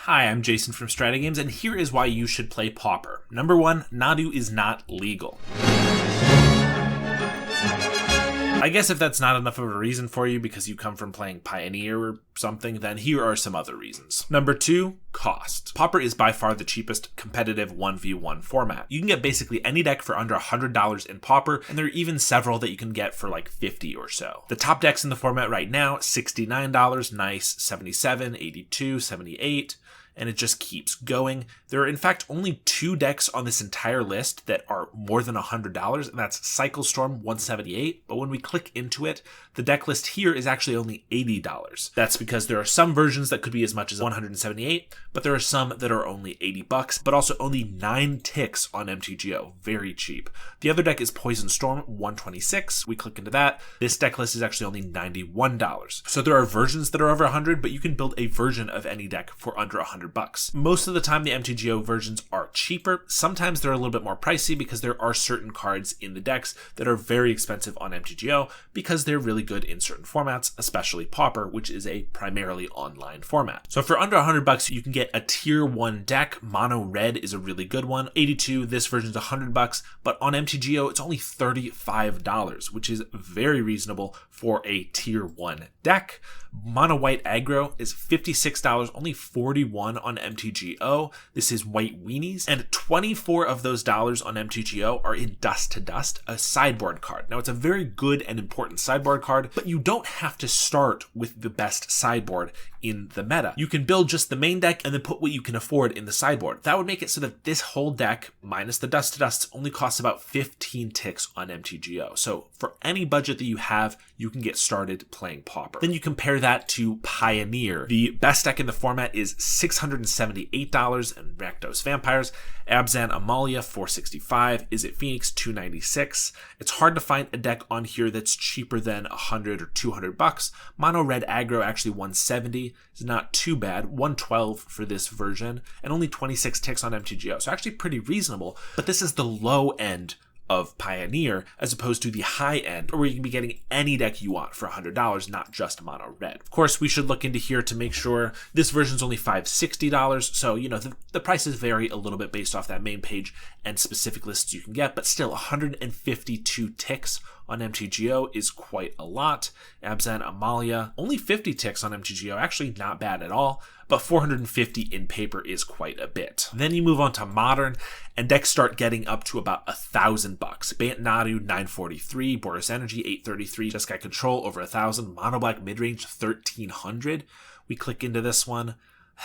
Hi, I'm Jason from StrataGames, and here is why you should play Pauper. Number 1, Nadu is not legal. I guess if that's not enough of a reason for you because you come from playing Pioneer or something, then here are some other reasons. Number 2, cost. Pauper is by far the cheapest competitive 1v1 format. You can get basically any deck for under $100 in Pauper, and there are even several that you can get for like $50 or so. The top decks in the format right now, $69, nice, $77, $82, $78, and it just keeps going. There are in fact only 2 decks on this entire list that are more than $100, and that's Cycle Storm 178, but when we click into it, the deck list here is actually only $80. That's because there are some versions that could be as much as $178, but there are some that are only $80, but also only 9 ticks on MTGO, very cheap. The other deck is Poison Storm 126, we click into that. This deck list is actually only $91. So there are versions that are over 100, but you can build a version of any deck for under $100. Most of the time the MTGO versions are cheaper. Sometimes they're a little bit more pricey because there are certain cards in the decks that are very expensive on MTGO because they're really good in certain formats, especially Pauper, which is a primarily online format. So for under $100 you can get a tier 1 deck. Mono Red is a really good one. 82, this version's $100, but on MTGO it's only $35, which is very reasonable for a tier 1 deck. Mono White Aggro is $56, only $41 on MTGO. This is White Weenies, and 24 of those dollars on MTGO are in Dust to Dust, a sideboard card. Now it's a very good and important sideboard card, but you don't have to start with the best sideboard in the meta. You can build just the main deck and then put what you can afford in the sideboard. That would make it so that this whole deck, minus the Dust to Dusts, only costs about 15 ticks on MTGO. So for any budget that you have, you can get started playing Pauper. Then you compare that to Pioneer. The best deck in the format is $678 and Rakdos Vampires. Abzan Amalia $465. Is It Phoenix $296. It's hard to find a deck on here that's cheaper than $100 or $200. Mono Red Aggro actually $170. Is not too bad. $112 for this version and only 26 ticks on MTGO. So actually pretty reasonable, but this is the low end of Pioneer as opposed to the high end where you can be getting any deck you want for $100, not just Mono Red. Of course, we should look into here to make sure this version's only $560, so the prices vary a little bit based off that main page and specific lists you can get, but still 152 ticks on MTGO is quite a lot. Abzan Amalia, only 50 ticks on MTGO, actually not bad at all, but 450 in paper is quite a bit. Then you move on to Modern, and decks start getting up to about $1,000. Bant Nadu $943, Boros Energy $833, Jeskai Control over $1,000, Mono Black Midrange $1,300. We click into this one.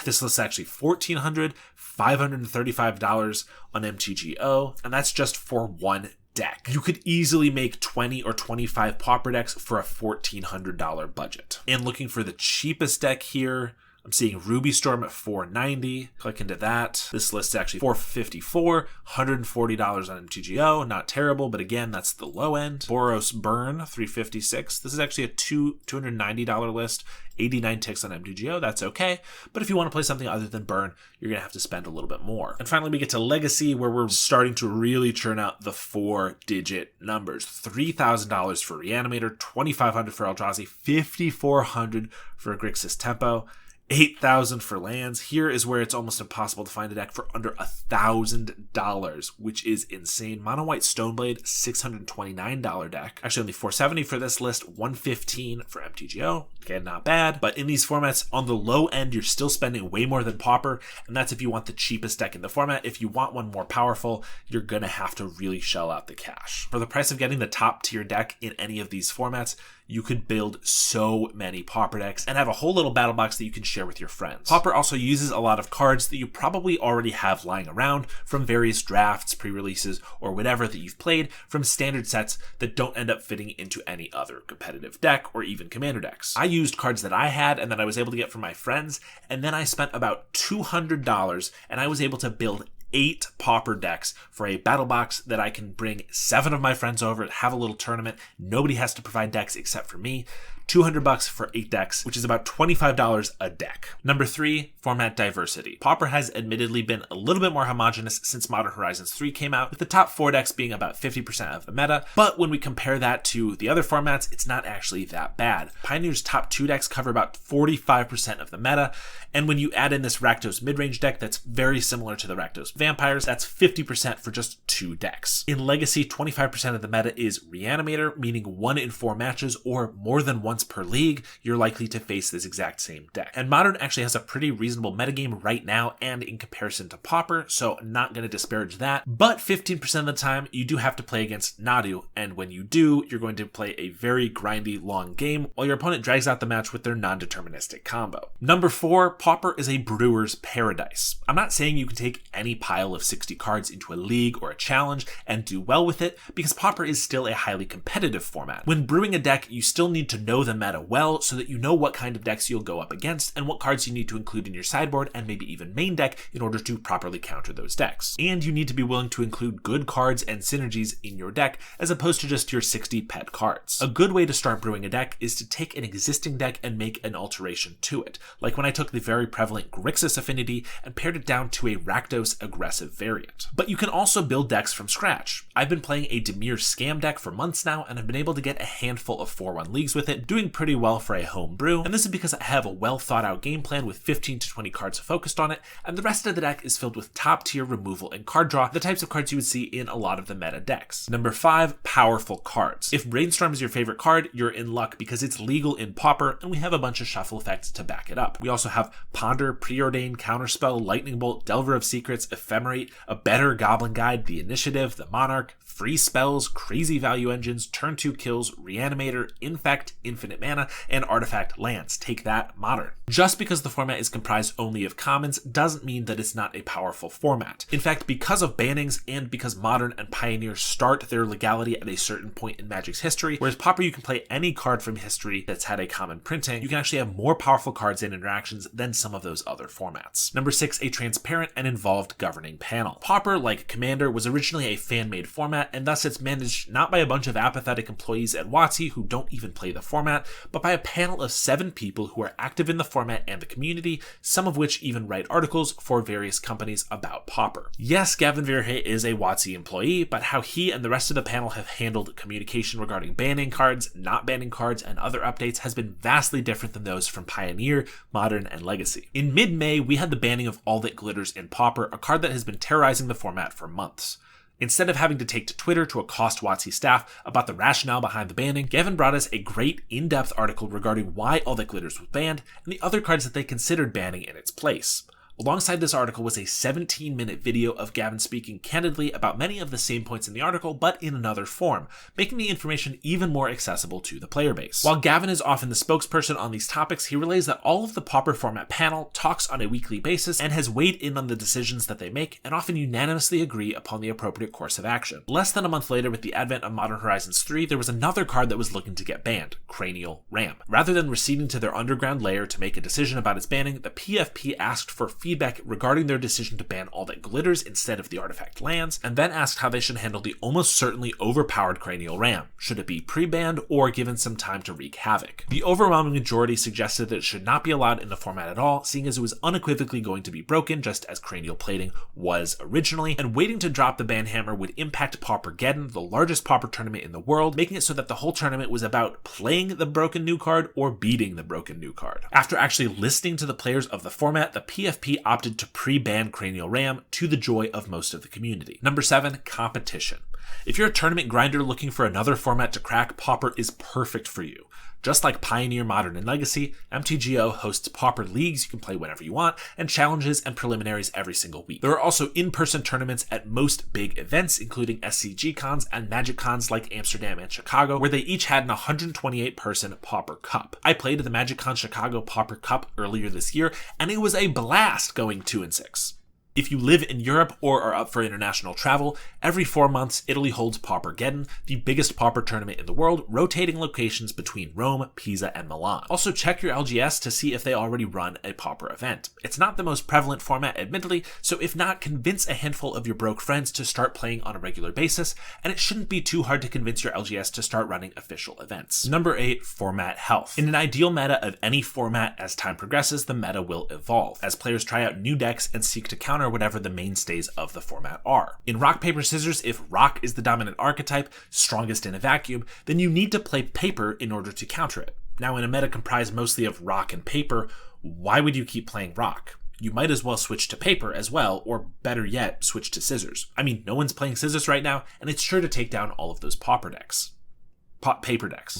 This list is actually $1,400, $535 on MTGO, and that's just for one deck. You could easily make 20 or 25 Pauper decks for a $1,400 budget. And looking for the cheapest deck here, I'm seeing Ruby Storm at $490. Click into that. This list is actually $454, $140 on MTGO. Not terrible, but again, that's the low end. Boros Burn $356. This is actually a $290 list. 89 ticks on MTGO, that's okay. But if you want to play something other than Burn, you're going to have to spend a little bit more. And finally, we get to Legacy, where we're starting to really churn out the 4-digit numbers. $3,000 for Reanimator, $2,500 for Eldrazi, $5,400 for Grixis Tempo, $8,000 for lands. Here is where it's almost impossible to find a deck for under $1,000, which is insane. Mono White Stoneblade, $629 deck. Actually, only $470 for this list, $115 for MTGO. Again, not bad. But in these formats, on the low end, you're still spending way more than Pauper, and that's if you want the cheapest deck in the format. If you want one more powerful, you're gonna have to really shell out the cash. For the price of getting the top tier deck in any of these formats, you could build so many Pauper decks and have a whole little battle box that you can share with your friends. Pauper also uses a lot of cards that you probably already have lying around from various drafts, pre-releases, or whatever that you've played from standard sets that don't end up fitting into any other competitive deck or even commander decks. I used cards that I had and that I was able to get from my friends, and then I spent about $200 and I was able to build 8 Pauper decks for a battle box that I can bring 7 of my friends over, have a little tournament. Nobody has to provide decks except for me. $200 for 8 decks, which is about $25 a deck. Number 3, format diversity. Pauper has admittedly been a little bit more homogenous since Modern Horizons 3 came out, with the top 4 decks being about 50% of the meta, but when we compare that to the other formats, it's not actually that bad. Pioneer's top 2 decks cover about 45% of the meta, and when you add in this Rakdos midrange deck that's very similar to the Rakdos Vampires, that's 50% for just 2 decks. In Legacy, 25% of the meta is Reanimator, meaning 1 in 4 matches or more than once per league, you're likely to face this exact same deck. And Modern actually has a pretty reasonable metagame right now and in comparison to Pauper, so I'm not going to disparage that, but 15% of the time you do have to play against Nadu, and when you do, you're going to play a very grindy long game while your opponent drags out the match with their non-deterministic combo. Number 4, Pauper is a brewer's paradise. I'm not saying you can take any pile of 60 cards into a league or a challenge and do well with it, because Pauper is still a highly competitive format. When brewing a deck, you still need to know the meta well so that you know what kind of decks you'll go up against and what cards you need to include in your sideboard and maybe even main deck in order to properly counter those decks. And you need to be willing to include good cards and synergies in your deck as opposed to just your 60 pet cards. A good way to start brewing a deck is to take an existing deck and make an alteration to it, like when I took the very prevalent Grixis affinity and pared it down to a Rakdos aggressive variant. But you can also build decks from scratch. I've been playing a Dimir Scam deck for months now and have been able to get a handful of 4-1 leagues with it, doing pretty well for a home brew, and this is because I have a well thought out game plan with 15 to 20 cards focused on it, and the rest of the deck is filled with top tier removal and card draw, the types of cards you would see in a lot of the meta decks. Number 5, powerful cards. If Brainstorm is your favorite card, you're in luck because it's legal in Pauper and we have a bunch of shuffle effects to back it up. We also have Ponder, Preordain, Counterspell, Lightning Bolt, Delver of Secrets, Ephemerate, a better Goblin Guide, the Initiative, the Monarch, free spells, crazy value engines, turn 2 kills, Reanimator, Infect, infinite mana, and artifact lands. Take that, Modern. Just because the format is comprised only of commons doesn't mean that it's not a powerful format. In fact, because of bannings and because Modern and Pioneer start their legality at a certain point in Magic's history, whereas Pauper you can play any card from history that's had a common printing, you can actually have more powerful cards and interactions than some of those other formats. Number 6, a transparent and involved governing panel. Pauper, like Commander, was originally a fan-made format, and thus it's managed not by a bunch of apathetic employees at WotC who don't even play the format, but by a panel of 7 people who are active in the format and the community, some of which even write articles for various companies about Pauper. Yes, Gavin Verhey is a WotC employee, but how he and the rest of the panel have handled communication regarding banning cards, not banning cards, and other updates has been vastly different than those from Pioneer, Modern, and Legacy. In mid-May, we had the banning of All That Glitters in Pauper, a card that has been terrorizing the format for months. Instead of having to take to Twitter to accost WotC staff about the rationale behind the banning, Gavin brought us a great in-depth article regarding why All That Glitters was banned and the other cards that they considered banning in its place. Alongside this article was a 17-minute video of Gavin speaking candidly about many of the same points in the article, but in another form, making the information even more accessible to the player base. While Gavin is often the spokesperson on these topics, he relays that all of the Pauper format panel talks on a weekly basis and has weighed in on the decisions that they make and often unanimously agree upon the appropriate course of action. Less than a month later, with the advent of Modern Horizons 3, there was another card that was looking to get banned, Cranial Ram. Rather than receding to their underground lair to make a decision about its banning, the PFP asked for feedback regarding their decision to ban All That Glitters instead of the artifact lands, and then asked how they should handle the almost certainly overpowered Cranial Ram. Should it be pre-banned or given some time to wreak havoc? The overwhelming majority suggested that it should not be allowed in the format at all, seeing as it was unequivocally going to be broken, just as Cranial Plating was originally, and waiting to drop the ban hammer would impact Paupergeddon, the largest Pauper tournament in the world, making it so that the whole tournament was about playing the broken new card or beating the broken new card. After actually listening to the players of the format, the PFP opted to pre-ban Cranial Ram, to the joy of most of the community. Number 7, competition. If you're a tournament grinder looking for another format to crack, Pauper is perfect for you. Just like Pioneer, Modern, and Legacy, MTGO hosts Pauper leagues you can play whenever you want, and challenges and preliminaries every single week. There are also in-person tournaments at most big events, including SCG cons and Magic cons like Amsterdam and Chicago, where they each had an 128-person Pauper Cup. I played the Magic Con Chicago Pauper Cup earlier this year, and it was a blast going 2-6. If you live in Europe or are up for international travel, every 4 months Italy holds Paupergeddon, the biggest Pauper tournament in the world, rotating locations between Rome, Pisa, and Milan. Also check your LGS to see if they already run a Pauper event. It's not the most prevalent format, admittedly, so if not, convince a handful of your broke friends to start playing on a regular basis, and it shouldn't be too hard to convince your LGS to start running official events. Number 8, format health. In an ideal meta of any format, as time progresses, the meta will evolve, as players try out new decks and seek to counter whatever the mainstays of the format are. In rock, paper, scissors, if rock is the dominant archetype, strongest in a vacuum, then you need to play paper in order to counter it. Now, in a meta comprised mostly of rock and paper, why would you keep playing rock? You might as well switch to paper as well, or better yet, switch to scissors. I mean, no one's playing scissors right now, and it's sure to take down all of those paper decks.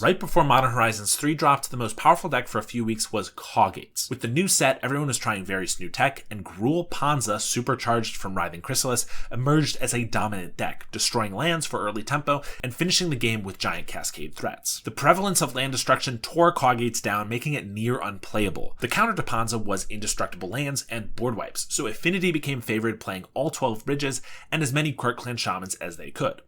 Right before Modern Horizons 3 dropped, the most powerful deck for a few weeks was Cawgates. With the new set, everyone was trying various new tech, and Gruul Panza, supercharged from Writhing Chrysalis, emerged as a dominant deck, destroying lands for early tempo and finishing the game with giant cascade threats. The prevalence of land destruction tore Cawgates down, making it near unplayable. The counter to Panza was indestructible lands and board wipes, so Affinity became favored, playing all 12 bridges and as many Quirk Clan Shamans as they could.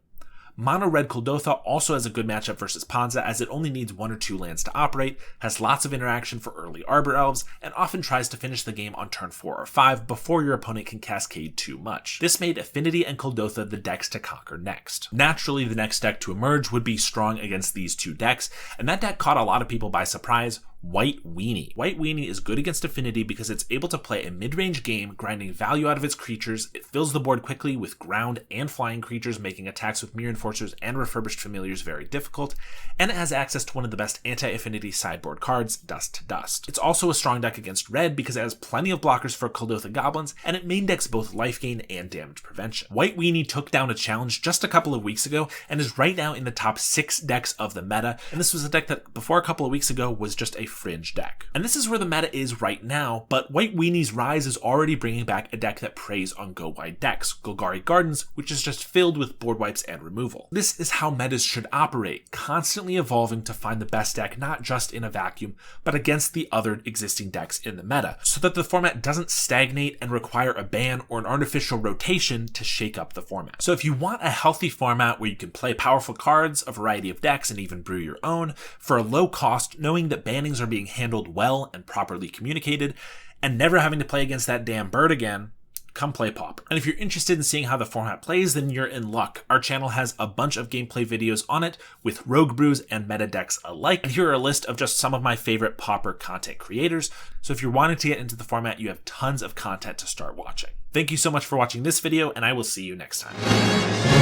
Mono Red Kuldotha also has a good matchup versus Panza, as it only needs 1 or 2 lands to operate, has lots of interaction for early Arbor Elves, and often tries to finish the game on turn 4 or 5 before your opponent can cascade too much. This made Affinity and Kuldotha the decks to conquer next. Naturally, the next deck to emerge would be strong against these two decks, and that deck caught a lot of people by surprise: White Weenie. White Weenie is good against Affinity because it's able to play a mid-range game, grinding value out of its creatures. It fills the board quickly with ground and flying creatures, making attacks with Mirror Enforcers and Refurbished Familiars very difficult, and it has access to one of the best anti-Affinity sideboard cards, Dust to Dust. It's also a strong deck against red because it has plenty of blockers for Kuldotha Goblins, and it main decks both life gain and damage prevention. White Weenie took down a challenge just a couple of weeks ago and is right now in the top 6 decks of the meta, and this was a deck that before a couple of weeks ago was just a fringe deck. And this is where the meta is right now, but White Weenie's rise is already bringing back a deck that preys on go-wide decks, Golgari Gardens, which is just filled with board wipes and removal. This is how metas should operate, constantly evolving to find the best deck not just in a vacuum, but against the other existing decks in the meta, so that the format doesn't stagnate and require a ban or an artificial rotation to shake up the format. So if you want a healthy format where you can play powerful cards, a variety of decks, and even brew your own, for a low cost, knowing that bannings are being handled well and properly communicated, and never having to play against that damn bird again, come play Pauper. And if you're interested in seeing how the format plays, then you're in luck. Our channel has a bunch of gameplay videos on it with rogue brews and meta decks alike. And here are a list of just some of my favorite Pauper content creators. So if you're wanting to get into the format, you have tons of content to start watching. Thank you so much for watching this video, and I will see you next time.